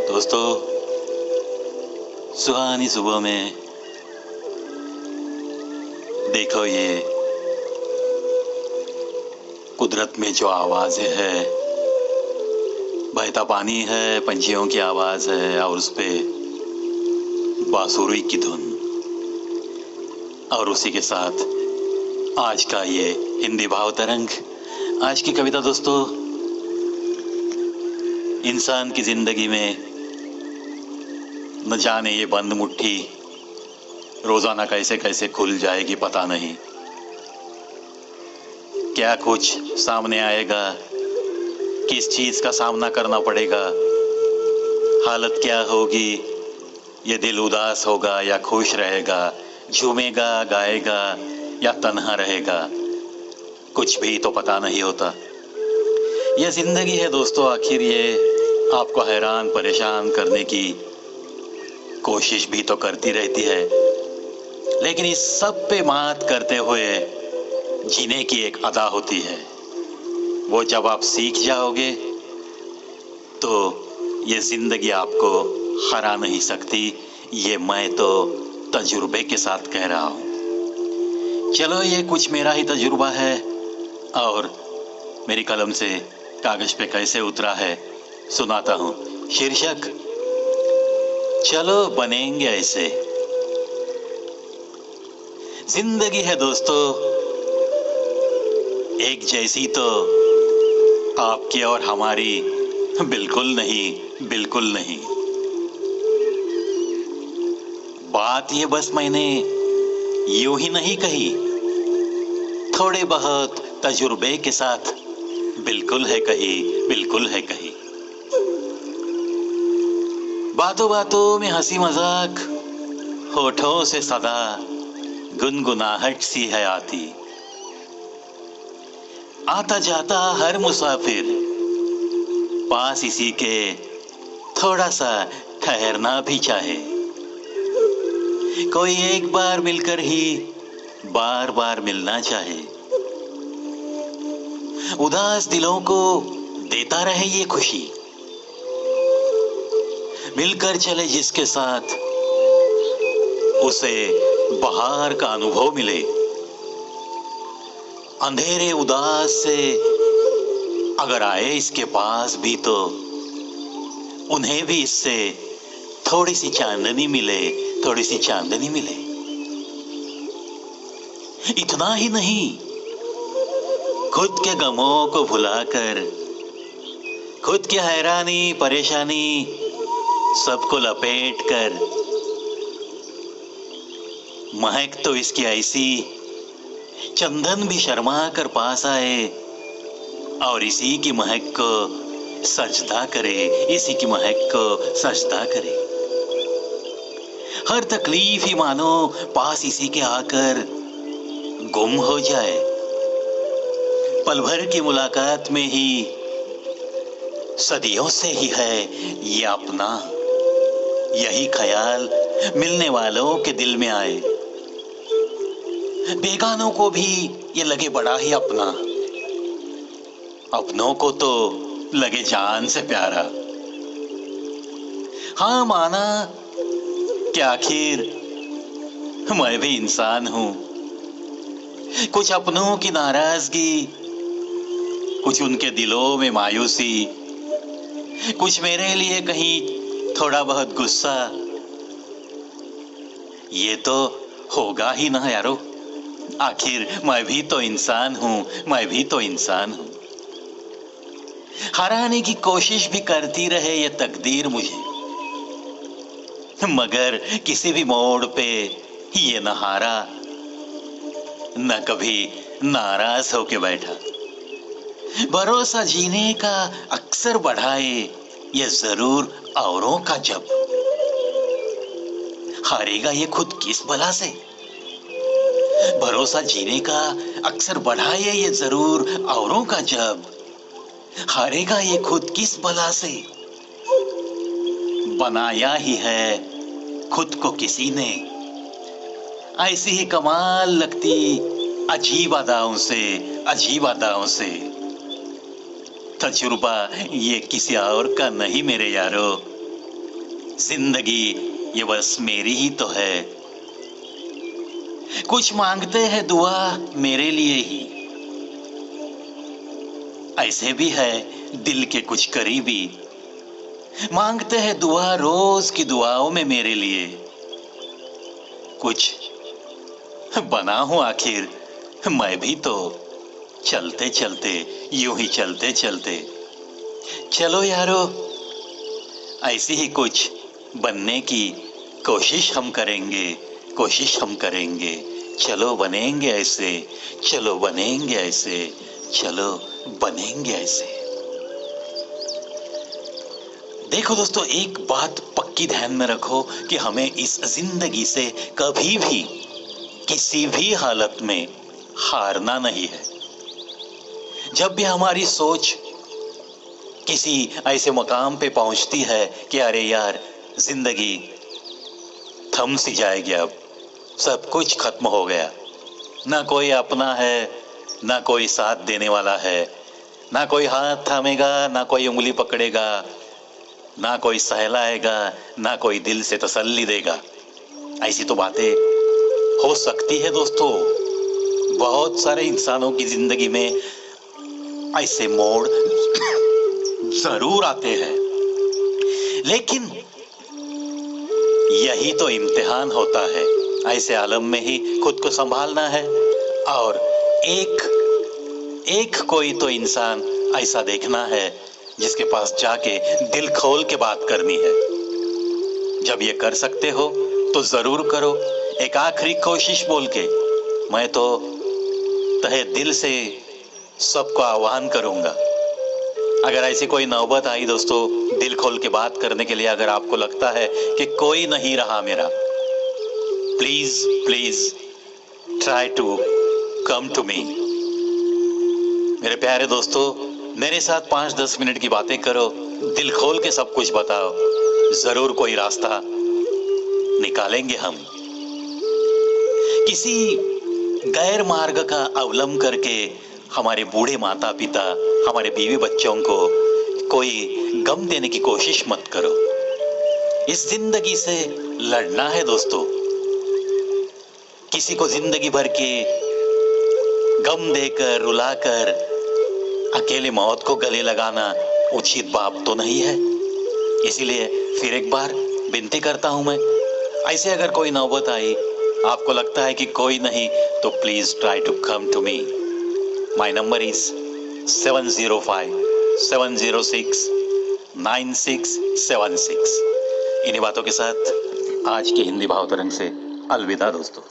दोस्तों, सुहानी सुबह में देखो ये कुदरत में जो आवाज़ें है, बहता पानी है, पंछियों की आवाज़ है और उस पे बांसुरी की धुन, और उसी के साथ आज का ये हिंदी भाव तरंग। आज की कविता दोस्तों, इंसान की जिंदगी में न जाने ये बंद मुट्ठी रोजाना कैसे कैसे खुल जाएगी पता नहीं। क्या कुछ सामने आएगा, किस चीज का सामना करना पड़ेगा, हालत क्या होगी, ये दिल उदास होगा या खुश रहेगा, झूमेगा गाएगा या तन्हा रहेगा, कुछ भी तो पता नहीं होता। ये जिंदगी है दोस्तों, आखिर ये आपको हैरान परेशान करने की कोशिश भी तो करती रहती है, लेकिन इस सब पे मात करते हुए जीने की एक अदा होती है। वो जब आप सीख जाओगे तो ये जिंदगी आपको हरा नहीं सकती। ये मैं तो तजुर्बे के साथ कह रहा हूँ। चलो, ये कुछ मेरा ही तजुर्बा है और मेरी कलम से कागज पे कैसे उतरा है सुनाता हूँ। शीर्षक, चलो बनेंगे ऐसे। जिंदगी है दोस्तों एक जैसी तो आपकी और हमारी बिल्कुल नहीं, बिल्कुल नहीं। बात ये बस मैंने यूं ही नहीं कही, थोड़े बहुत तजुर्बे के साथ बिल्कुल है कही, बिल्कुल है कही। बातों बातों में हंसी मजाक, होठों से सदा गुनगुनाहट सी है आती। आता जाता हर मुसाफिर पास इसी के थोड़ा सा ठहरना भी चाहे। कोई एक बार मिलकर ही बार बार मिलना चाहे। उदास दिलों को देता रहे ये खुशी, मिलकर चले जिसके साथ उसे बहार का अनुभव मिले। अंधेरे उदास से अगर आए इसके पास भी तो उन्हें भी इससे थोड़ी सी चांदनी मिले, थोड़ी सी चांदनी मिले। इतना ही नहीं, खुद के गमों को भुलाकर, खुद की हैरानी परेशानी सबको लपेट कर, महक तो इसकी ऐसी चंदन भी शर्मा कर पास आए और इसी की महक को सजदा करे, इसी की महक को सजदा करे। हर तकलीफ ही मानो पास इसी के आकर गुम हो जाए। पल भर की मुलाकात में ही सदियों से ही है ये अपना, यही ख्याल मिलने वालों के दिल में आए। बेगानों को भी ये लगे बड़ा ही अपना, अपनों को तो लगे जान से प्यारा। हाँ, माना कि आखिर मैं भी इंसान हूं। कुछ अपनों की नाराजगी, कुछ उनके दिलों में मायूसी, कुछ मेरे लिए कहीं थोड़ा बहुत गुस्सा, ये तो होगा ही ना यारो। आखिर मैं भी तो इंसान हूं, मैं भी तो इंसान हूं। हराने की कोशिश भी करती रहे ये तकदीर मुझे, मगर किसी भी मोड़ पे ये न हारा, न कभी नाराज होके बैठा। भरोसा जीने का अक्सर बढ़ाए ये जरूर औरों का जब, हारेगा ये खुद किस बला से। भरोसा जीने का अक्सर बढ़ाए ये जरूर औरों का जब, हारेगा ये खुद किस बला से। बनाया ही है खुद को किसी ने ऐसी ही कमाल लगती अजीब अदाओं से, अजीब अदाओं से। तजुर्बा ये किसी और का नहीं मेरे यारो, जिंदगी ये बस मेरी ही तो है। कुछ मांगते हैं दुआ मेरे लिए ही, ऐसे भी है दिल के कुछ करीबी, मांगते हैं दुआ रोज की दुआओं में मेरे लिए। कुछ बना हूं आखिर मैं भी तो, चलते चलते यूं ही चलते चलते। चलो यारो ऐसी ही कुछ बनने की कोशिश हम करेंगे, कोशिश हम करेंगे। चलो बनेंगे ऐसे, चलो बनेंगे ऐसे, चलो बनेंगे ऐसे। देखो दोस्तों, एक बात पक्की ध्यान में रखो कि हमें इस जिंदगी से कभी भी किसी भी हालत में हारना नहीं है। जब भी हमारी सोच किसी ऐसे मकाम पे पहुंचती है कि अरे यार जिंदगी थम सी जाएगी, अब सब कुछ खत्म हो गया, ना कोई अपना है, ना कोई साथ देने वाला है, ना कोई हाथ थामेगा, ना कोई उंगली पकड़ेगा, ना कोई सहलाएगा, ना कोई दिल से तसल्ली देगा। ऐसी तो बातें हो सकती है दोस्तों। बहुत सारे इंसानों की जिंदगी में ऐसे मोड़ जरूर आते हैं, लेकिन यही तो इम्तिहान होता है। ऐसे आलम में ही खुद को संभालना है और एक कोई तो इंसान ऐसा देखना है जिसके पास जाके दिल खोल के बात करनी है। जब ये कर सकते हो तो जरूर करो। एक आखिरी कोशिश बोल के मैं तो तहे दिल से सबको आह्वान करूंगा, अगर ऐसी कोई नौबत आई दोस्तों दिल खोल के बात करने के लिए, अगर आपको लगता है कि कोई नहीं रहा मेरा, please please try to come to me. मेरे प्यारे दोस्तों, मेरे साथ 5-10 मिनट की बातें करो, दिल खोल के सब कुछ बताओ, जरूर कोई रास्ता निकालेंगे हम। किसी गैर मार्ग का अवलंब करके हमारे बूढ़े माता पिता, हमारे बीवी बच्चों को कोई गम देने की कोशिश मत करो। इस जिंदगी से लड़ना है दोस्तों। किसी को जिंदगी भर के गम देकर रुलाकर अकेले मौत को गले लगाना उचित बात तो नहीं है। इसीलिए फिर एक बार विनती करता हूं मैं, ऐसे अगर कोई नौबत आई, आपको लगता है कि कोई नहीं, तो please try to come to me. My number is 705-706-9676। इन्हीं बातों के साथ आज की हिंदी भाव तरंग से अलविदा दोस्तों।